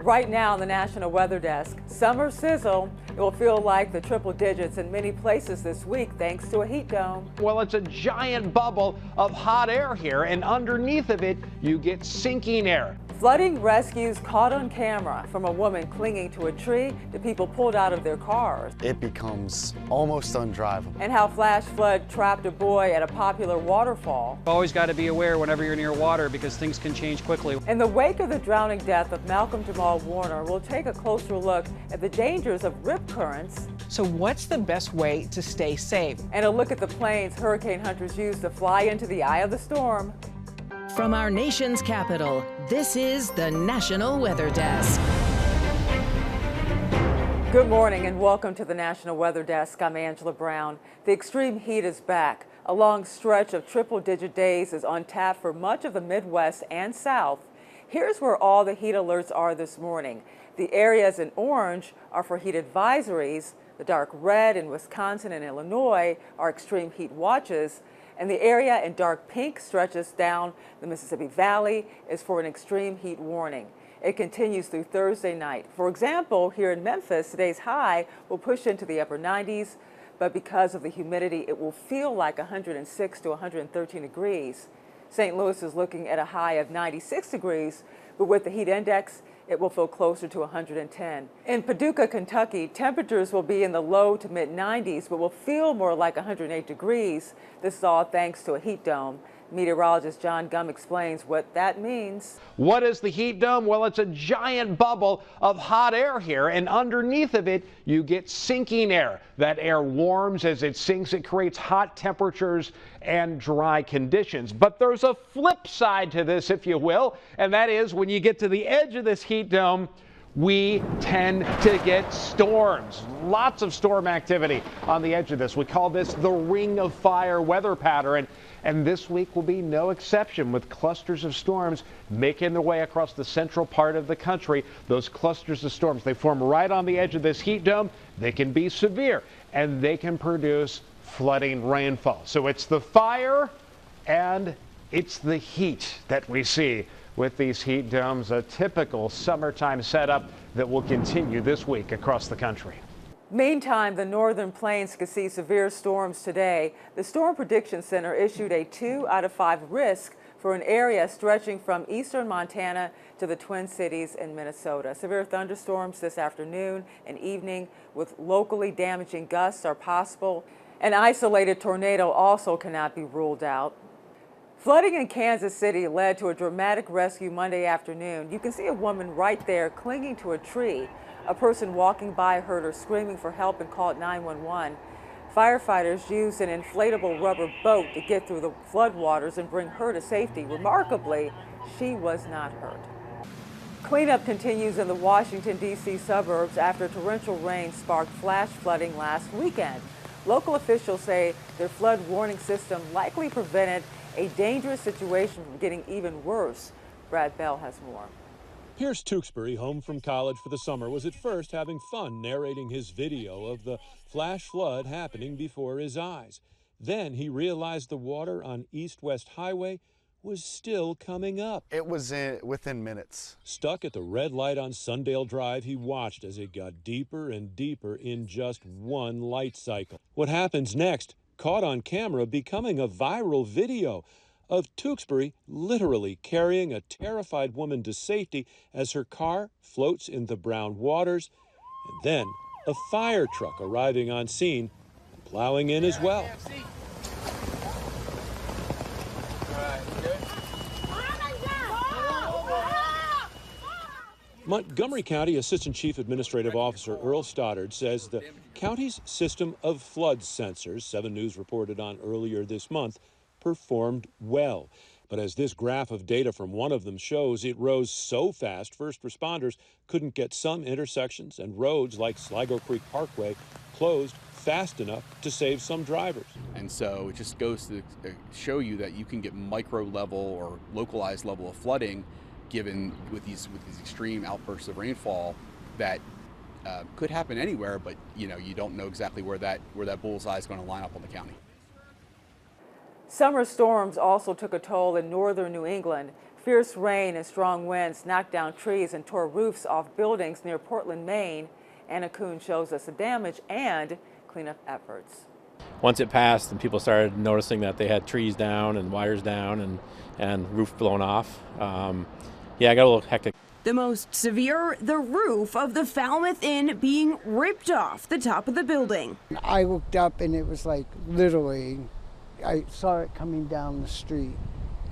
Right now on the National Weather Desk, summer sizzle. It will feel like the triple digits in many places this week thanks to a heat dome. Well, it's a giant bubble of hot air here, and underneath of it, you get sinking air. Flooding rescues caught on camera, from a woman clinging to a tree to people pulled out of their cars. It becomes almost undrivable. And how flash flood trapped a boy at a popular waterfall. Always got to be aware whenever you're near water because things can change quickly. In the wake of the drowning death of Malcolm Jamal Warner, we'll take a closer look at the dangers of rip currents. So what's the best way to stay safe? And a look at the planes hurricane hunters use to fly into the eye of the storm. From our nation's capital, this is the National Weather Desk. Good morning and welcome to the National Weather Desk. I'm Angela Brown. The extreme heat is back. A long stretch of triple-digit days is on tap for much of the Midwest and South. Here's where all the heat alerts are this morning. The areas in orange are for heat advisories. The dark red in Wisconsin and Illinois are extreme heat watches. And the area in dark pink stretches down the Mississippi Valley is for an extreme heat warning. It continues through Thursday night. For example, here in Memphis, today's high will push into the upper 90s, but because of the humidity, it will feel like 106 to 113 degrees. St. Louis is looking at a high of 96 degrees, but with the heat index, it will feel closer to 110. In Paducah, Kentucky, temperatures will be in the low to mid 90s, but will feel more like 108 degrees. This is all thanks to a heat dome. Meteorologist John Gum explains what that means. What is the heat dome? Well, it's a giant bubble of hot air here, and underneath of it, you get sinking air. That air warms as it sinks. It creates hot temperatures and dry conditions. But there's a flip side to this, if you will, and that is when you get to the edge of this heat dome, we tend to get storms. Lots of storm activity on the edge of this. We call this the ring of fire weather pattern. And this week will be no exception, with clusters of storms making their way across the central part of the country. Those clusters of storms, they form right on the edge of this heat dome. They can be severe, and they can produce flooding rainfall. So it's the fire and it's the heat that we see with these heat domes, a typical summertime setup that will continue this week across the country. Meantime, the northern plains could see severe storms today. The Storm Prediction Center issued a 2 out of 5 risk for an area stretching from eastern Montana to the Twin Cities in Minnesota. Severe thunderstorms this afternoon and evening with locally damaging gusts are possible. An isolated tornado also cannot be ruled out. Flooding in Kansas City led to a dramatic rescue Monday afternoon. You can see a woman right there clinging to a tree. A person walking by heard her screaming for help and called 911. Firefighters used an inflatable rubber boat to get through the floodwaters and bring her to safety. Remarkably, she was not hurt. Cleanup continues in the Washington, D.C. suburbs after torrential rain sparked flash flooding last weekend. Local officials say their flood warning system likely prevented a dangerous situation from getting even worse. Brad Bell has more. Pierce Tewksbury, home from college for the summer, was at first having fun narrating his video of the flash flood happening before his eyes. Then he realized the water on East-West Highway was still coming up. It was within minutes. Stuck at the red light on Sundale Drive, he watched as it got deeper and deeper in just one light cycle. What happens next? Caught on camera, becoming a viral video of Tewksbury literally carrying a terrified woman to safety as her car floats in the brown waters, and then a fire truck arriving on scene and plowing in as well. Montgomery County Assistant Chief Administrative Officer Earl Stoddard says the county's system of flood sensors, 7 News reported on earlier this month, performed well. But as this graph of data from one of them shows, it rose so fast first responders couldn't get some intersections and roads like Sligo Creek Parkway closed fast enough to save some drivers. And so it just goes to show you that you can get micro level or localized level of flooding given with these extreme outbursts of rainfall that could happen anywhere, but you don't know exactly where that bullseye is going to line up on the county. Summer storms also took a toll in northern New England. Fierce rain and strong winds knocked down trees and tore roofs off buildings near Portland, Maine. Anna Kuhn shows us the damage and cleanup efforts. Once it passed and people started noticing that they had trees down and wires down and roof blown off, yeah, I got a little hectic. The most severe, the roof of the Falmouth Inn being ripped off the top of the building. I looked up and it was like literally, I saw it coming down the street.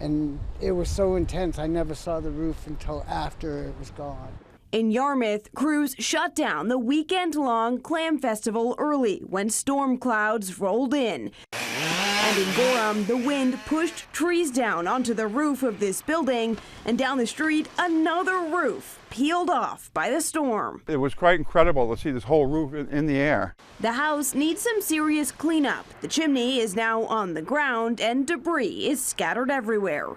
And it was so intense, I never saw the roof until after it was gone. In Yarmouth, crews shut down the weekend-long Clam Festival early when storm clouds rolled in. And in Gorham, the wind pushed trees down onto the roof of this building, and down the street, another roof peeled off by the storm. It was quite incredible to see this whole roof in the air. The house needs some serious cleanup. The chimney is now on the ground, and debris is scattered everywhere.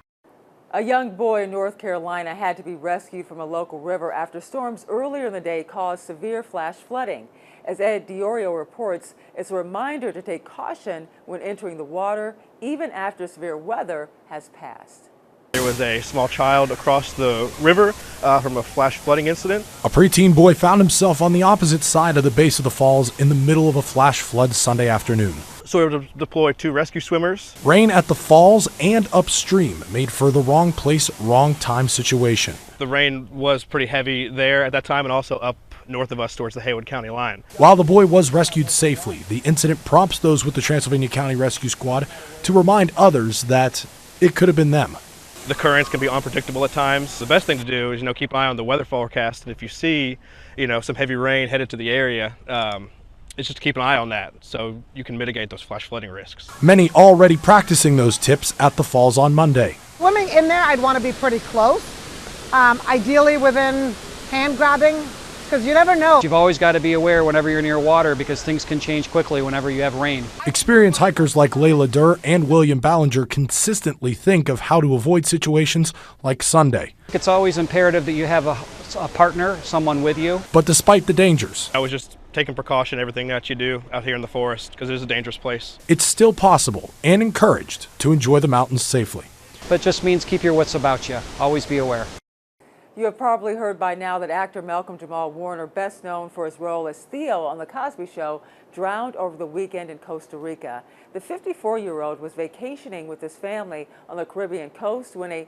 A young boy in North Carolina had to be rescued from a local river after storms earlier in the day caused severe flash flooding. As Ed Diorio reports, it's a reminder to take caution when entering the water, even after severe weather has passed. There was a small child across the river from a flash flooding incident. A preteen boy found himself on the opposite side of the base of the falls in the middle of a flash flood Sunday afternoon. So we were able to deploy 2 rescue swimmers. Rain at the falls and upstream made for the wrong place, wrong time situation. The rain was pretty heavy there at that time and also up north of us towards the Haywood County line. While the boy was rescued safely, the incident prompts those with the Transylvania County Rescue Squad to remind others that it could have been them. The currents can be unpredictable at times. The best thing to do is, keep an eye on the weather forecast. And if you see, some heavy rain headed to the area, it's just to keep an eye on that so you can mitigate those flash flooding risks. Many already practicing those tips at the falls on Monday. Swimming in there, I'd want to be pretty close, ideally within hand grabbing, because you never know. You've always got to be aware whenever you're near water because things can change quickly whenever you have rain. Experienced hikers like Layla Durr and William Ballinger consistently think of how to avoid situations like Sunday. It's always imperative that you have a partner, someone with you. But despite the dangers, I was just taking precaution, everything that you do out here in the forest, because it is a dangerous place. It's still possible and encouraged to enjoy the mountains safely. But it just means keep your wits about you. Always be aware. You have probably heard by now that actor Malcolm Jamal Warner, best known for his role as Theo on The Cosby Show, drowned over the weekend in Costa Rica. The 54-year-old was vacationing with his family on the Caribbean coast when a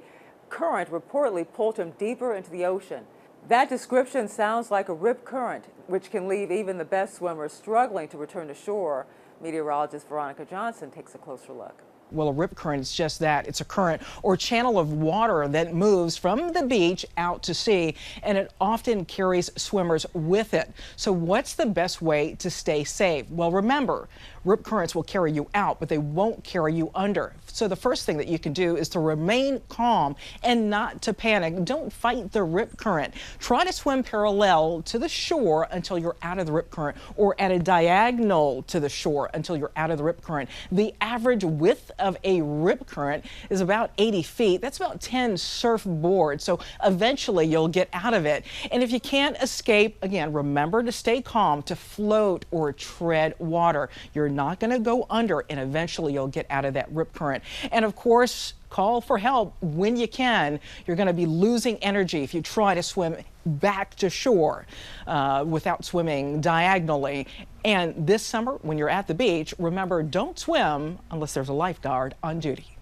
current reportedly pulled him deeper into the ocean. That description sounds like a rip current, which can leave even the best swimmers struggling to return to shore. Meteorologist Veronica Johnson takes a closer look. Well, a rip current is just that. It's a current or channel of water that moves from the beach out to sea, and it often carries swimmers with it. So what's the best way to stay safe? Well, remember, rip currents will carry you out, but they won't carry you under. So the first thing that you can do is to remain calm and not to panic. Don't fight the rip current. Try to swim parallel to the shore until you're out of the rip current, or at a diagonal to the shore until you're out of the rip current. The average width of a rip current is about 80 feet. That's about 10 surfboards. So eventually you'll get out of it. And if you can't escape, again, remember to stay calm, to float or tread water. You're not going to go under, and eventually you'll get out of that rip current. And of course, call for help when you can. You're going to be losing energy if you try to swim back to shore without swimming diagonally. And this summer, when you're at the beach, remember, don't swim unless there's a lifeguard on duty.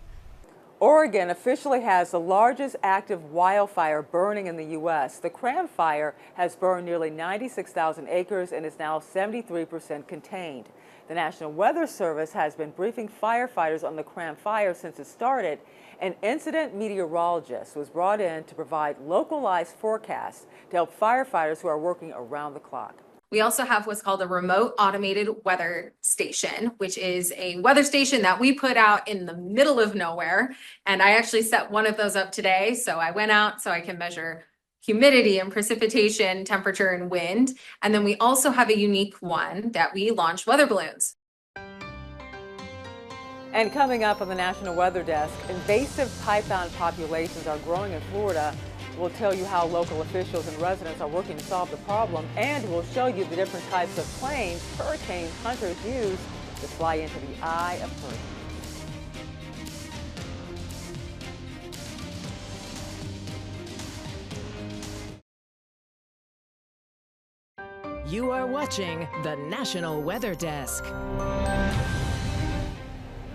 Oregon officially has the largest active wildfire burning in the U.S. The Cram Fire has burned nearly 96,000 acres and is now 73% contained. The National Weather Service has been briefing firefighters on the Cram Fire since it started. An incident meteorologist was brought in to provide localized forecasts to help firefighters who are working around the clock. We also have what's called a remote automated weather station, which is a weather station that we put out in the middle of nowhere. And I actually set one of those up today. So I went out so I can measure humidity and precipitation, temperature and wind. And then we also have a unique one that we launch weather balloons. And coming up on the National Weather Desk, invasive python populations are growing in Florida. We'll tell you how local officials and residents are working to solve the problem, and we'll show you the different types of planes hurricane hunters use to fly into the eye of hurricanes. You are watching the National Weather Desk.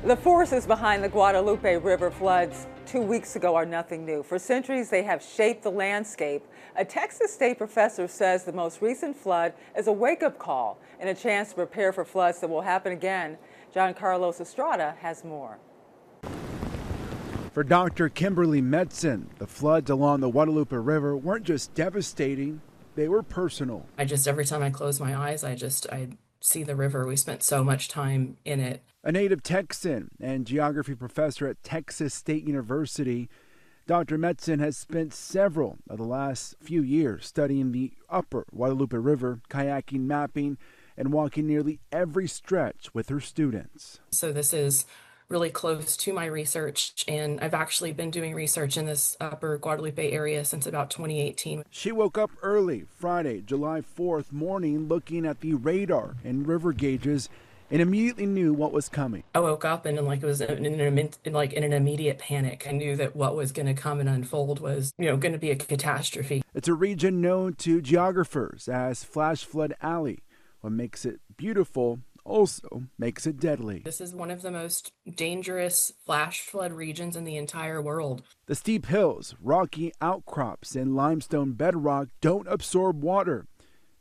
The forces behind the Guadalupe River floods 2 weeks ago are nothing new. For centuries, they have shaped the landscape. A Texas State professor says the most recent flood is a wake-up call and a chance to prepare for floods that will happen again. John Carlos Estrada has more. For Dr. Kimberly Metzen, the floods along the Guadalupe River weren't just devastating, they were personal. Every time I close my eyes, I see the river. We spent so much time in it. A native Texan and geography professor at Texas State University, Dr. Metzen has spent several of the last few years studying the upper Guadalupe River, kayaking, mapping, and walking nearly every stretch with her students. So this is really close to my research, and I've actually been doing research in this upper Guadalupe area since about 2018. She woke up early Friday, July 4th morning, looking at the radar and river gauges and immediately knew what was coming. I woke up and it was in an immediate panic. I knew that what was going to come and unfold was, going to be a catastrophe. It's a region known to geographers as Flash Flood Alley. What makes it beautiful also makes it deadly. This is one of the most dangerous flash flood regions in the entire world. The steep hills, rocky outcrops, and limestone bedrock don't absorb water.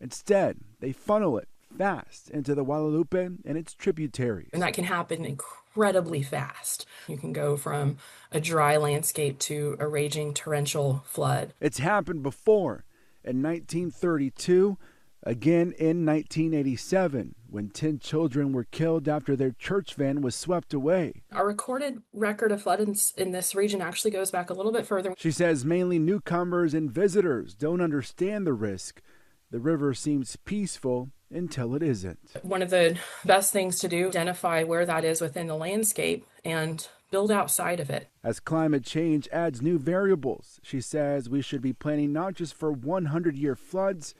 Instead, they funnel it fast into the Guadalupe and its tributaries. And that can happen incredibly fast. You can go from a dry landscape to a raging torrential flood. It's happened before. In 1932, again in 1987, when 10 children were killed after their church van was swept away. Our recorded record of floods in this region actually goes back a little bit further. She says mainly newcomers and visitors don't understand the risk. The river seems peaceful until it isn't. One of the best things to do, identify where that is within the landscape and build outside of it. As climate change adds new variables, she says we should be planning not just for 100-year floods,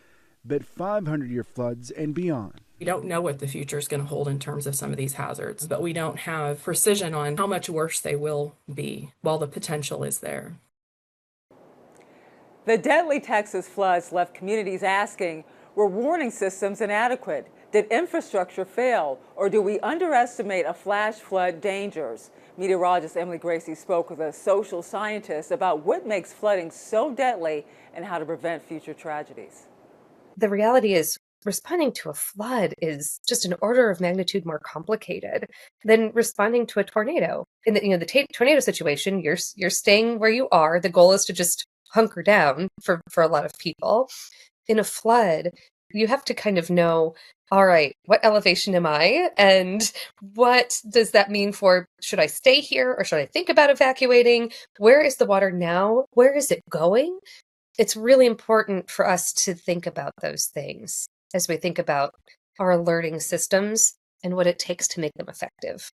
but 500-year floods and beyond. We don't know what the future is going to hold in terms of some of these hazards, but we don't have precision on how much worse they will be, while the potential is there. The deadly Texas floods left communities asking, were warning systems inadequate? Did infrastructure fail? Or do we underestimate a flash flood dangers? Meteorologist Emily Gracie spoke with a social scientist about what makes flooding so deadly and how to prevent future tragedies. The reality is, responding to a flood is just an order of magnitude more complicated than responding to a tornado. In the tornado situation, you're staying where you are. The goal is to just hunker down for a lot of people. In a flood, you have to kind of know, all right, what elevation am I? And what does that mean for, should I stay here or should I think about evacuating? Where is the water now? Where is it going? It's really important for us to think about those things as we think about our alerting systems and what it takes to make them effective.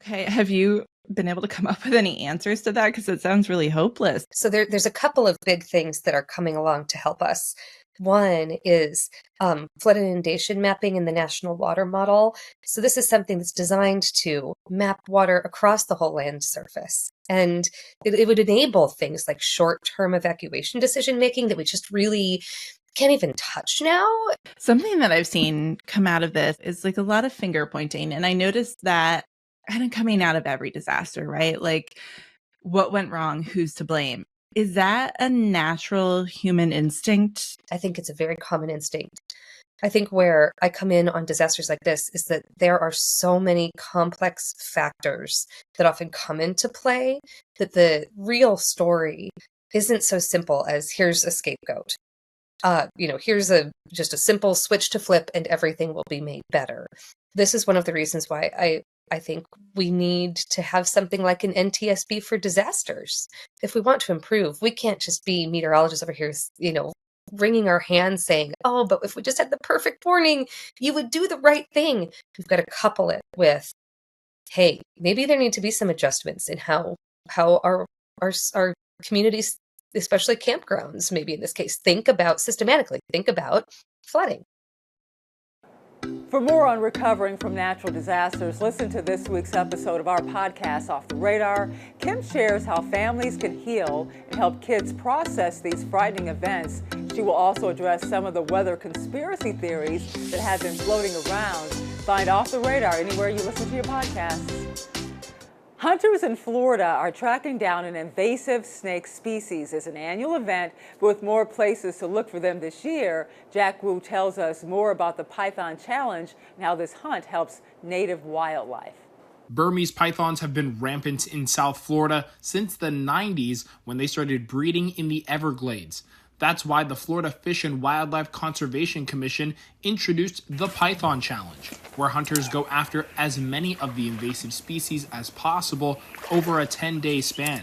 Okay, have you been able to come up with any answers to that? Because it sounds really hopeless. So there's a couple of big things that are coming along to help us. One is flood and inundation mapping in the National Water Model. So this is something that's designed to map water across the whole land surface. And it would enable things like short-term evacuation decision-making that we just really can't even touch now. Something that I've seen come out of this is like a lot of finger pointing. And I noticed that kind of coming out of every disaster, right? Like what went wrong? Who's to blame? Is that a natural human instinct? I think it's a very common instinct. I think where I come in on disasters like this is that there are so many complex factors that often come into play that the real story isn't so simple as here's a scapegoat. Here's just a simple switch to flip and everything will be made better. This is one of the reasons why I think we need to have something like an NTSB for disasters. If we want to improve, we can't just be meteorologists over here, wringing our hands saying, oh, but if we just had the perfect warning, you would do the right thing. We've got to couple it with, hey, maybe there need to be some adjustments in how our communities, especially campgrounds, maybe in this case, think about flooding. For more on recovering from natural disasters, listen to this week's episode of our podcast, Off the Radar. Kim shares how families can heal and help kids process these frightening events. She will also address some of the weather conspiracy theories that have been floating around. Find Off the Radar anywhere you listen to your podcasts. Hunters in Florida are tracking down an invasive snake species. It's an annual event, but with more places to look for them this year. Jack Wu tells us more about the Python Challenge and how this hunt helps native wildlife. Burmese pythons have been rampant in South Florida since the 90s when they started breeding in the Everglades. That's why the Florida Fish and Wildlife Conservation Commission introduced the Python Challenge, where hunters go after as many of the invasive species as possible over a 10-day span.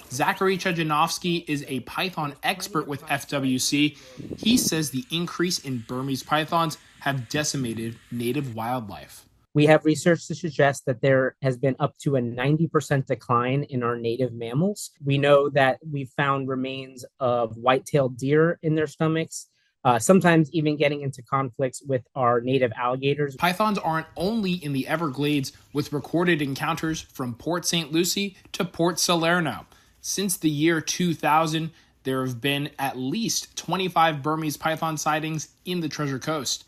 Zachary Chejanovsky is a python expert with FWC. He says the increase in Burmese pythons have decimated native wildlife. We have research to suggest that there has been up to a 90% decline in our native mammals. We know that we've found remains of white-tailed deer in their stomachs, sometimes even getting into conflicts with our native alligators. Pythons aren't only in the Everglades, with recorded encounters from Port St. Lucie to Port Salerno. Since the year 2000, there have been at least 25 Burmese python sightings in the Treasure Coast.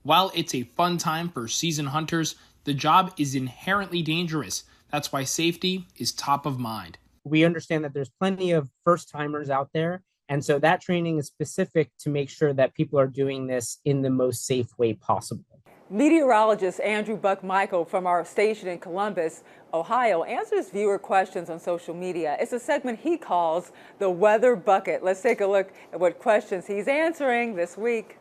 While it's a fun time for seasoned hunters, the job is inherently dangerous. That's why safety is top of mind. We understand that there's plenty of first-timers out there, and so that training is specific to make sure that people are doing this in the most safe way possible. Meteorologist Andrew Buck-Michael from our station in Columbus, Ohio, answers viewer questions on social media. It's a segment he calls the Weather Bucket. Let's take a look at what questions he's answering this week.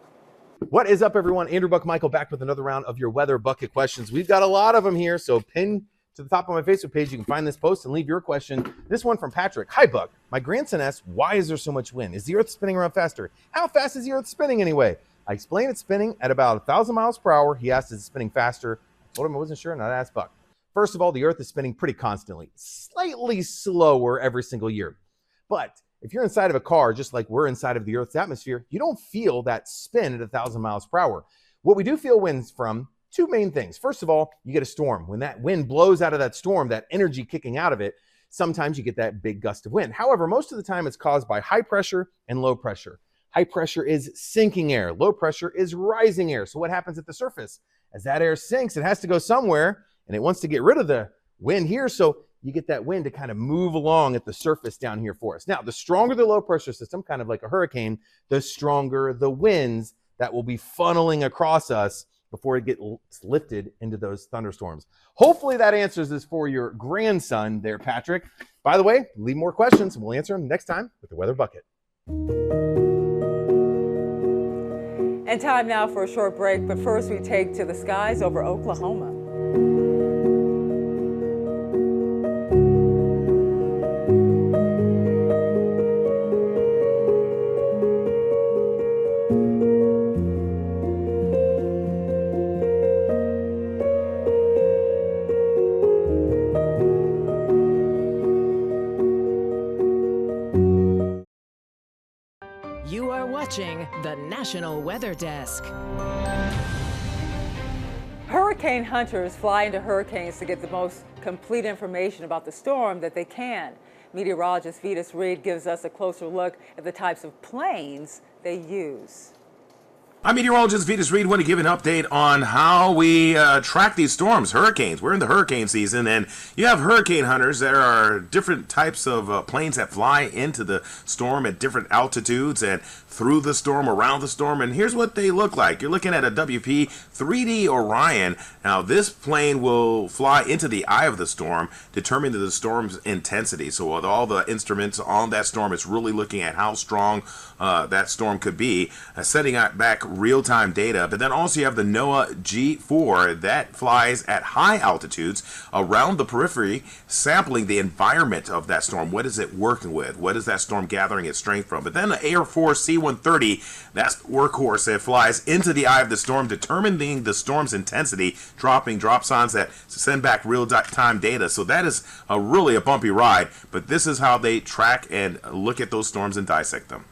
What is up, everyone? Andrew Buck-Michael back with another round of your Weather Bucket questions. We've got a lot of them here, so pin to the top of my Facebook page. You can find this post and leave your question. This one from Patrick. Hi, Buck. My grandson asks, why is there so much wind? Is the Earth spinning around faster? How fast is the Earth spinning anyway? I explained it's spinning at about 1,000 miles per hour. He asked, is it spinning faster? I told him I wasn't sure, and I asked Buck. First of all, the Earth is spinning pretty constantly, slightly slower every single year. But if you're inside of a car, just like we're inside of the Earth's atmosphere, you don't feel that spin at 1,000 miles per hour. What we do feel winds from, two main things. First of all, you get a storm. When that wind blows out of that storm, that energy kicking out of it, sometimes you get that big gust of wind. However, most of the time it's caused by high pressure and low pressure. High pressure is sinking air. Low pressure is rising air. So what happens at the surface? As that air sinks, it has to go somewhere, and it wants to get rid of the wind here. So you get that wind to kind of move along at the surface down here for us. Now, the stronger the low pressure system, kind of like a hurricane, the stronger the winds that will be funneling across us before it gets lifted into those thunderstorms. Hopefully that answers this for your grandson there, Patrick. By the way, leave more questions and we'll answer them next time with the Weather Bucket. And time now for a short break, but first we take to the skies over Oklahoma. You are watching the National Weather Desk. Hurricane hunters fly into hurricanes to get the most complete information about the storm that they can. Meteorologist Vetus Reed gives us a closer look at the types of planes they use. I'm meteorologist Vetus Reed. Want to give an update on how we track these storms, hurricanes. We're in the hurricane season, and you have hurricane hunters. There are different types of planes that fly into the storm at different altitudes and through the storm, around the storm, and here's what they look like. You're looking at a WP 3D Orion. Now, this plane will fly into the eye of the storm, determining the storm's intensity. So with all the instruments on that storm, it's really looking at how strong that storm could be, setting back real-time data. But then also you have the NOAA G4 that flies at high altitudes around the periphery, sampling the environment of that storm. What is it working with? What is that storm gathering its strength from? But then the Air Force C-130, that's the workhorse that flies into the eye of the storm, determining the storm's intensity, dropping drop signs that send back real-time data. So that is really a bumpy ride, but this is how they track and look at those storms and dissect them.